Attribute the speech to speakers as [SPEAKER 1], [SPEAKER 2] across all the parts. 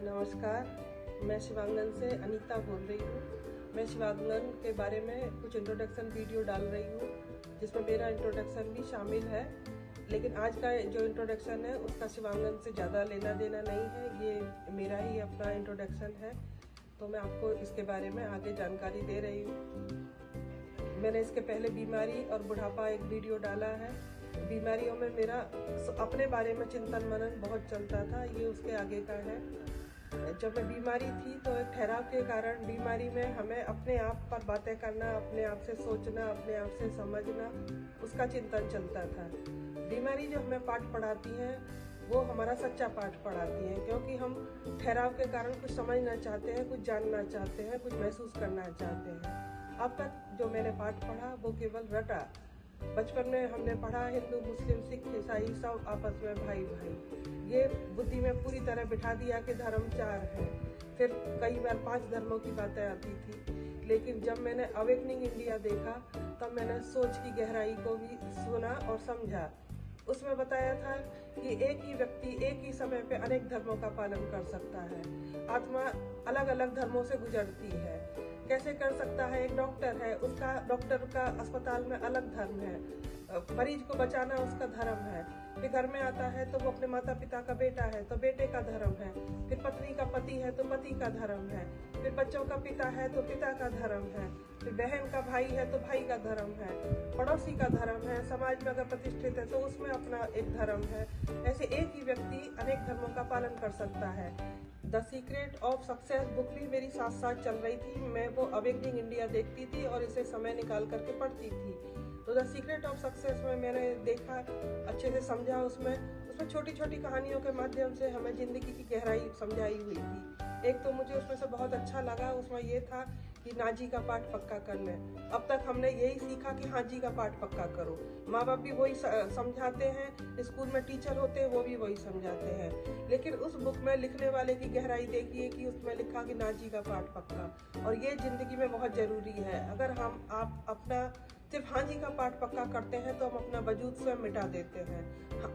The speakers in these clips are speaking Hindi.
[SPEAKER 1] नमस्कार, मैं शिवांगन से अनीता बोल रही हूँ। मैं शिवांगन के बारे में कुछ इंट्रोडक्शन वीडियो डाल रही हूँ, जिसमें मेरा इंट्रोडक्शन भी शामिल है। लेकिन आज का जो इंट्रोडक्शन है उसका शिवांगन से ज़्यादा लेना देना नहीं है, ये मेरा ही अपना इंट्रोडक्शन है। तो मैं आपको इसके बारे में आगे जानकारी दे रही हूँ। मैंने इसके पहले बीमारी और बुढ़ापा एक वीडियो डाला है। बीमारियों में मेरा अपने बारे में चिंतन मनन बहुत चलता था, ये उसके आगे का है। जब मैं बीमारी थी तो एक ठहराव के कारण बीमारी में हमें अपने आप पर बातें करना, अपने आप से सोचना, अपने आप से समझना, उसका चिंतन चलता था। बीमारी जो हमें पाठ पढ़ाती है वो हमारा सच्चा पाठ पढ़ाती है, क्योंकि हम ठहराव के कारण कुछ समझना चाहते हैं, कुछ जानना चाहते हैं, कुछ महसूस करना चाहते हैं। अब तक जो मैंने पाठ पढ़ा वो केवल रटा। बचपन में हमने पढ़ा हिंदू, मुस्लिम, सिख, ईसाई सब आपस में भाई भाई, ये बुद्धि में पूरी तरह बिठा दिया कि धर्म 4 है। फिर कई बार 5 धर्मों की बातें आती थी। लेकिन जब मैंने अवेकनिंग इंडिया देखा तब मैंने सोच की गहराई को भी सुना और समझा। उसमें बताया था कि एक ही व्यक्ति एक ही समय पे अनेक धर्मों का पालन कर सकता है। आत्मा अलग अलग धर्मों से गुजरती है। कैसे कर सकता है? एक डॉक्टर है, उसका डॉक्टर का अस्पताल में अलग धर्म है, मरीज को बचाना उसका धर्म है। फिर घर में आता है तो वो अपने माता पिता का बेटा है तो बेटे का धर्म है। फिर पत्नी का पति है तो पति का धर्म है। फिर बच्चों का पिता है तो पिता का धर्म है। फिर बहन का भाई है तो भाई का धर्म है। पड़ोसी का धर्म है। समाज में अगर प्रतिष्ठित है तो उसमें अपना एक धर्म है। ऐसे एक ही व्यक्ति अनेक धर्मों का पालन कर सकता है। The secret of success book भी मेरी साथ साथ चल रही थी। मैं वो अवेकनिंग इंडिया देखती थी और इसे समय निकाल करके पढ़ती थी। तो द सीक्रेट ऑफ सक्सेस में मैंने देखा, अच्छे से समझा। उसमें छोटी छोटी कहानियों के माध्यम से हमें जिंदगी की गहराई समझाई हुई थी। एक तो मुझे उसमें से बहुत अच्छा लगा, उसमें ये था कि ना जी का पाठ पक्का कर लें। अब तक हमने यही सीखा कि हाँ जी का पाठ पक्का करो। माँ बाप भी वही समझाते हैं, स्कूल में टीचर होते हैं वो भी वही समझाते हैं। लेकिन उस बुक में लिखने वाले की गहराई देखिए कि उसमें लिखा कि ना जी का पाठ पक्का, और ये जिंदगी में बहुत जरूरी है। अगर आप अपना सिर्फ हाँ जी का पाठ पक्का करते हैं तो हम अपना वजूद स्वयं मिटा देते हैं।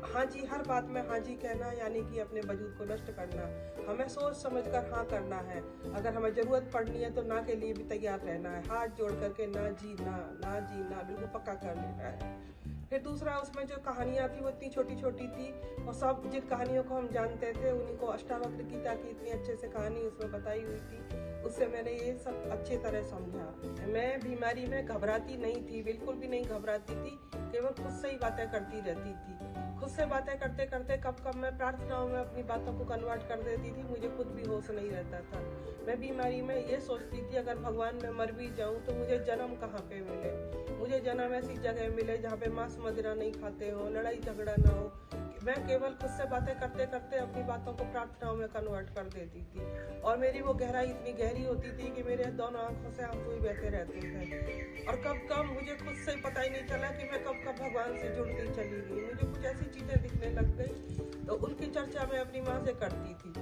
[SPEAKER 1] हाँ जी, हर बात में हाँ जी कहना यानी कि अपने वजूद को नष्ट करना। हमें सोच समझकर हाँ करना है। अगर हमें जरूरत पड़नी है तो ना के लिए भी तैयार रहना है। हाथ जोड़ करके ना जी ना, ना जी ना बिल्कुल पक्का कर लेना है। फिर दूसरा, उसमें जो कहानियाँ थी वो इतनी छोटी छोटी थी और सब जिन कहानियों को हम जानते थे उन्हीं को अष्टावक्र गीता की इतनी अच्छे से कहानी उसमें बताई हुई थी। उससे मैंने ये सब अच्छी तरह समझा। मैं बीमारी में घबराती नहीं थी, बिल्कुल भी नहीं घबराती थी, केवल खुद से ही बातें करती रहती थी। खुद से बातें करते करते कब मैं प्रार्थनाओं में अपनी बातों को कन्वर्ट कर देती थी, मुझे खुद भी होश नहीं रहता था। मैं बीमारी में ये सोचती थी अगर भगवान मैं मर भी जाऊं तो मुझे जन्म कहाँ पे मिले, मुझे जन्म ऐसी जगह मिले जहाँ पे मांस मदिरा नहीं खाते हो, लड़ाई झगड़ा ना हो। मैं केवल खुद से बातें करते करते अपनी बातों को प्रार्थनाओं में कन्वर्ट कर देती थी, और मेरी वो गहराई इतनी गहरी होती थी कि मेरे दोनों आंखों से आंसू ही बहते रहते थे। और कब मुझे खुद से पता ही नहीं चला कि मैं कब भगवान से जुड़ती चली गई। मुझे कुछ ऐसी चीजें दिखने लग गई तो उनकी चर्चा मैं अपनी माँ से करती थी।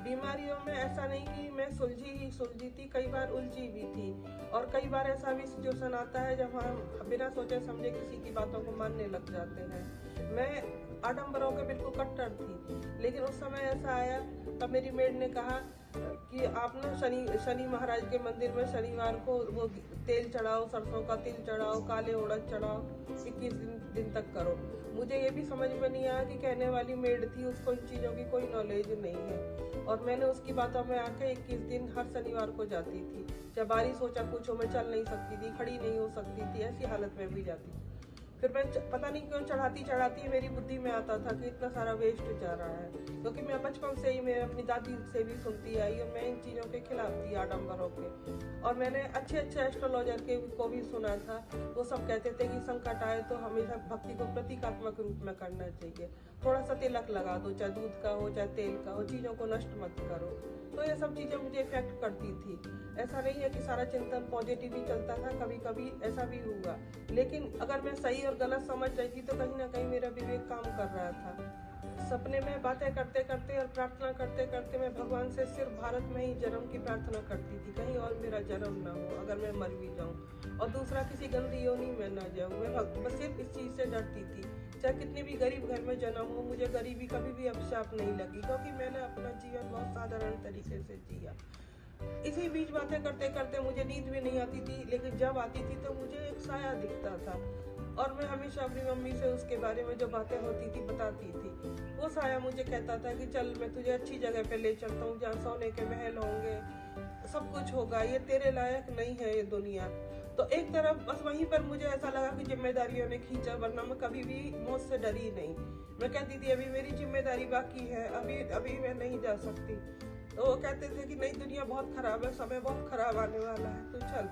[SPEAKER 1] बीमारियों में ऐसा नहीं कि मैं सुलझी थी, कई बार उलझी भी थी। और कई बार ऐसा भी सिचुएशन आता है जब हम बिना सोचे समझे किसी की बातों को मानने लग जाते हैं। मैं आडम्बरों के बिल्कुल कट्टर थी, लेकिन उस समय ऐसा आया तब मेरी मेड ने कहा कि आप ना शनि महाराज के मंदिर में शनिवार को वो तेल चढ़ाओ, सरसों का तेल चढ़ाओ, काले उड़द चढ़ाओ, 21 दिन तक करो। मुझे ये भी समझ में नहीं आया कि कहने वाली मेड थी, उसको इन चीज़ों की कोई नॉलेज नहीं है। और मैंने उसकी बातों में आके 21 दिन हर शनिवार को जाती थी। जब बारिश हो चाहे कुछ हो, मैं चल नहीं सकती थी, खड़ी नहीं हो सकती थी, ऐसी हालत में भी जाती थी। फिर मैं पता नहीं क्यों चढ़ाती मेरी बुद्धि में आता था कि इतना सारा वेस्ट जा रहा है, क्योंकि मैं बचपन से ही मैं अपनी दादी से भी सुनती आई और मैं इन चीज़ों के खिलाफ थी, आडम्बरों के। और मैंने अच्छे एस्ट्रोलॉजर के को भी सुना था, वो सब कहते थे कि संकट आए तो हमेशा भक्ति को प्रतीकात्मक रूप में करना चाहिए। थोड़ा सा तिलक लगा दो, चाहे दूध का हो चाहे तेल का हो, चीज़ों को नष्ट मत करो। तो ये सब चीज़ें मुझे इफेक्ट करती थी। ऐसा नहीं है कि सारा चिंतन पॉजिटिव ही चलता था, कभी कभी ऐसा भी हुआ। लेकिन अगर मैं सही और गलत समझ रही थी तो कहीं ना कहीं मेरा विवेक काम कर रहा था। सपने में बातें करते करते और प्रार्थना करते करते मैं भगवान से सिर्फ भारत में ही जन्म की प्रार्थना करती थी, कहीं और मेरा जन्म ना हो अगर मैं मर भी जाऊं, और दूसरा किसी गंदी योनि में ना जाऊं। मैं बस सिर्फ इस चीज़ से डरती थी। चाहे कितनी भी गरीब घर में जन्म हो, मुझे गरीबी कभी भी अभिशाप नहीं लगी, क्योंकि मैंने अपना जीवन बहुत साधारण तरीके से जिया। इसी बीच बातें करते करते मुझे नींद भी नहीं आती थी, लेकिन जब आती थी तो मुझे एक साया दिखता था, और मैं हमेशा अपनी मम्मी से उसके बारे में जो बातें होती थी बताती थी। वो साया मुझे कहता था कि चल मैं तुझे अच्छी जगह पे ले चलता हूँ, जहाँ सोने के महल होंगे, सब कुछ होगा, ये तेरे लायक नहीं है ये दुनिया। तो एक तरफ बस वहीं पर मुझे ऐसा लगा कि जिम्मेदारियों ने खींचा, वरना मैं कभी भी मौत से डरी नहीं। मैं कहती थी अभी मेरी जिम्मेदारी बाकी है, अभी मैं नहीं जा सकती। तो वो कहते थे कि नहीं, दुनिया बहुत खराब है, समय बहुत खराब आने वाला है, तो चल।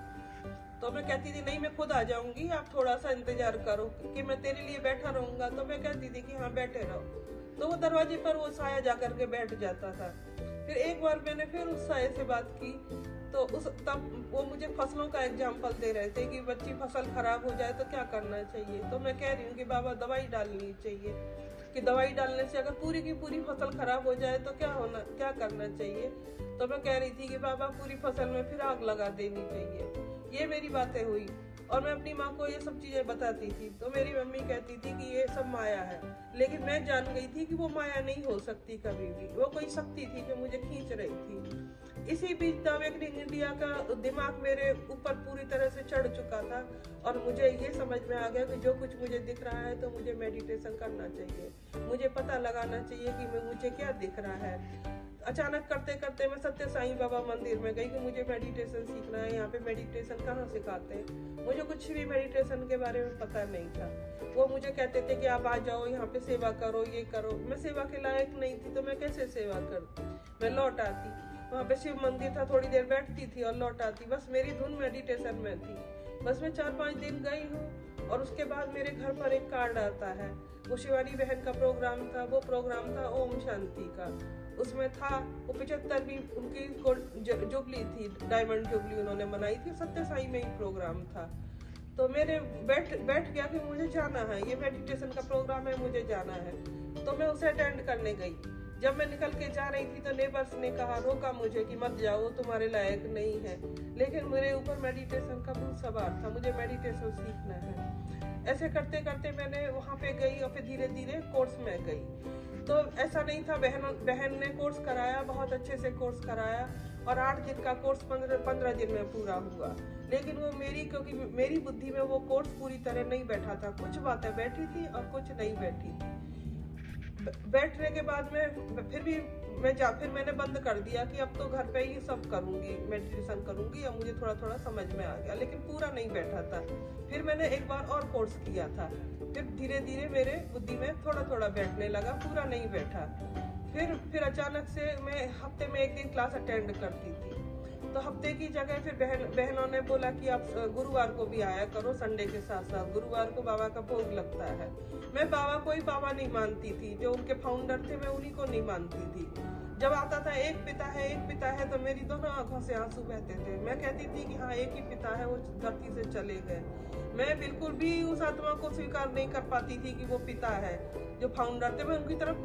[SPEAKER 1] तो मैं कहती थी नहीं, मैं खुद आ जाऊंगी, आप थोड़ा सा इंतजार करो कि मैं तेरे लिए बैठा रहूंगा। तो मैं कहती थी कि हाँ बैठे रहो। तो वो दरवाजे पर वो साया जा करके बैठ जाता था। फिर एक बार मैंने फिर उस साये से बात की, तो तब वो मुझे फसलों का एग्जाम्पल दे रहे थे कि बच्ची फसल खराब हो जाए तो क्या करना चाहिए। तो मैं कह रही हूँ कि बाबा दवाई डालनी चाहिए, कि दवाई डालने से अगर पूरी की पूरी फसल खराब हो जाए तो क्या करना चाहिए। तो मैं कह रही थी कि बाबा पूरी फसल में फिर आग लगा देनी चाहिए। ये मेरी बातें हुई, और मैं अपनी माँ को ये सब चीजें बताती थी। तो मेरी मम्मी कहती थी कि ये सब माया है, लेकिन मैं जान गई थी कि वो माया नहीं हो सकती कभी भी, वो कोई शक्ति थी जो मुझे खींच रही थी। इसी बीच द अवेकनिंग इंडिया का दिमाग मेरे ऊपर पूरी तरह से चढ़ चुका था, और मुझे ये समझ में आ गया कि जो कुछ मुझे दिख रहा है तो मुझे मेडिटेशन करना चाहिए, मुझे पता लगाना चाहिए कि मुझे क्या दिख रहा है। अचानक करते करते मैं सत्य साईं बाबा मंदिर में गई कि मुझे मेडिटेशन सीखना है, यहाँ पे मेडिटेशन कहाँ सिखाते हैं। मुझे कुछ भी मेडिटेशन के बारे में पता नहीं था। वो मुझे कहते थे कि आप आ जाओ यहाँ पे सेवा करो, ये करो। मैं सेवा के लायक नहीं थी, तो मैं कैसे सेवा करती। मैं लौट आती, वहाँ पे शिव मंदिर था, थोड़ी देर बैठती थी और लौट आती। बस मेरी धुन मेडिटेशन में थी। बस मैं 4-5 दिन गई हूँ, और उसके बाद मेरे घर पर एक कार्ड आता है। वो शिवानी बहन का प्रोग्राम था, वो प्रोग्राम था ओम शांति का। उसमें था वो 75वीं उनकी जुबली थी, डायमंड जुबली उन्होंने मनाई थी, सत्य साई में ही प्रोग्राम था। तो मेरे बैठ गया कि मुझे जाना है, ये मेडिटेशन का प्रोग्राम है, मुझे जाना है। तो मैं उसे अटेंड करने गई। जब मैं निकल के जा रही थी तो नेबर्स ने कहा, रोका मुझे कि मत जाओ, तुम्हारे लायक नहीं है। लेकिन मेरे ऊपर मेडिटेशन का बहुत सवार था, मुझे मेडिटेशन सीखना है। ऐसे करते करते मैंने वहाँ पे गई, और फिर धीरे धीरे कोर्स में गई। तो ऐसा नहीं था, बहन ने कोर्स कराया, बहुत अच्छे से कोर्स कराया, और 8 दिन का कोर्स 15 दिन में पूरा हुआ। लेकिन वो क्योंकि मेरी बुद्धि में वो कोर्स पूरी तरह नहीं बैठा था, कुछ बातें बैठी थी और कुछ नहीं बैठी थी। बैठने के बाद में फिर मैंने बंद कर दिया कि अब तो घर पे ही सब करूंगी, मेडिटेशन करूंगी, और मुझे थोड़ा थोड़ा समझ में आ गया, लेकिन पूरा नहीं बैठा था। फिर मैंने एक बार और कोर्स किया था, फिर धीरे धीरे मेरे बुद्धि में थोड़ा थोड़ा बैठने लगा, पूरा नहीं बैठा। फिर अचानक से मैं हफ्ते में 1 दिन क्लास अटेंड करती थी। तो हफ्ते की जगह फिर बहनों ने बोला कि आप गुरुवार को भी आया करो, संडे के साथ साथ। गुरुवार को बाबा का भोग लगता है। मैं बाबा को ही बाबा नहीं मानती थी, जो उनके फाउंडर थे मैं उन्हीं को नहीं मानती थी। जब आता था एक पिता है, तो मेरी दोनों आंखों से आंसू बहते थे। मैं कहती थी कि हाँ एक ही पिता है, वो धरती से चले गए। मैं बिल्कुल भी उस आत्मा को स्वीकार नहीं कर पाती थी कि वो पिता है, जो फाउंडर थे। मैं उनकी तरफ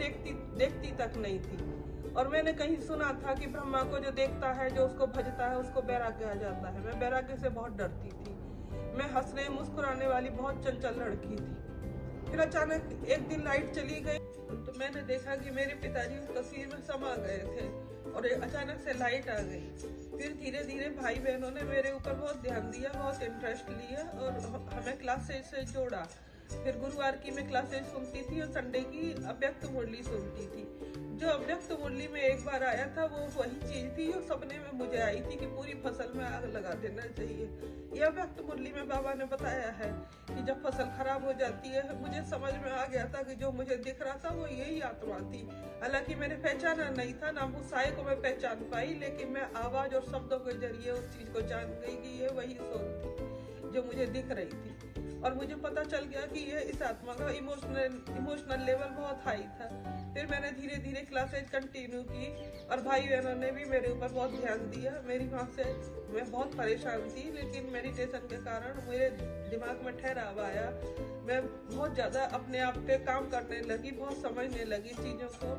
[SPEAKER 1] देखती तक नहीं थी। और मैंने कहीं सुना था कि ब्रह्मा को जो देखता है, जो उसको भजता है, उसको वैराग्य आ जाता है। मैं वैराग्य से बहुत डरती थी। मैं हंसने मुस्कुराने वाली बहुत चंचल लड़की थी। फिर अचानक एक दिन लाइट चली गई, तो मैंने देखा कि मेरे पिताजी उस तस्वीर में समा गए थे, और अचानक से लाइट आ गई। फिर धीरे धीरे भाई बहनों ने मेरे ऊपर बहुत ध्यान दिया, बहुत इंटरेस्ट लिया, और हमें क्लासेज से जोड़ा। फिर गुरुवार की मैं क्लासेज सुनती थी, और संडे की अव्यक्त मुरली सुनती थी। जो अव्यक्त मुरली में एक बार आया था, वो वही चीज थी जो सपने में मुझे आई थी कि पूरी फसल में आग लगा देना चाहिए। यह अव्यक्त मुरली में बाबा ने बताया है कि जब फसल खराब हो जाती है, मुझे समझ में आ गया था कि जो मुझे दिख रहा था वो यही आत्मा थी। हालांकि मैंने पहचाना नहीं था, ना वो साये को मैं पहचान पाई, लेकिन मैं आवाज और शब्दों के जरिए उस चीज को जान गई कि ये वही सोल थी जो मुझे दिख रही थी। और मुझे पता चल गया कि ये इस आत्मा का इमोशनल लेवल बहुत हाई था। फिर मैंने धीरे धीरे क्लासेज कंटिन्यू की और भाई बहनों ने भी मेरे ऊपर बहुत ध्यान दिया। मेरी वहाँ से मैं बहुत परेशान थी, लेकिन मेडिटेशन के कारण मेरे दिमाग में ठहराव आया। मैं बहुत ज़्यादा अपने आप पे काम करने लगी, बहुत समझने लगी चीज़ों को,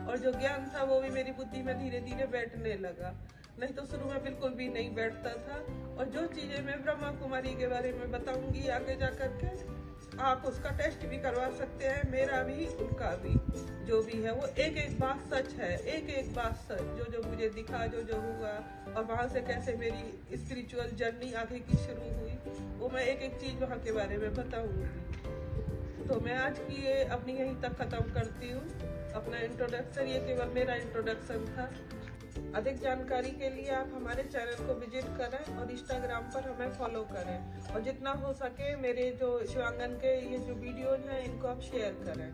[SPEAKER 1] और जो ज्ञान था वो भी मेरी बुद्धि में धीरे धीरे बैठने लगा। नहीं तो शुरू में बिल्कुल भी नहीं बैठता था। और जो चीज़ें मैं ब्रह्मा कुमारी के बारे में बताऊंगी आगे जा करके, आप उसका टेस्ट भी करवा सकते हैं, मेरा भी उनका भी, जो भी है वो एक एक बात सच है, एक एक बात सच। जो मुझे दिखा, जो हुआ, और वहाँ से कैसे मेरी स्पिरिचुअल जर्नी आगे की शुरू हुई, वो मैं एक एक चीज़ वहाँ के बारे में बताऊंगी। तो मैं आज की ये अपनी यहीं तक ख़त्म करती हूँ अपना इंट्रोडक्शन। ये केवल मेरा इंट्रोडक्शन था। अधिक जानकारी के लिए आप हमारे चैनल को विजिट करें और इंस्टाग्राम पर हमें फॉलो करें, और जितना हो सके मेरे जो शिवांगन के ये जो वीडियोज हैं इनको आप शेयर करें।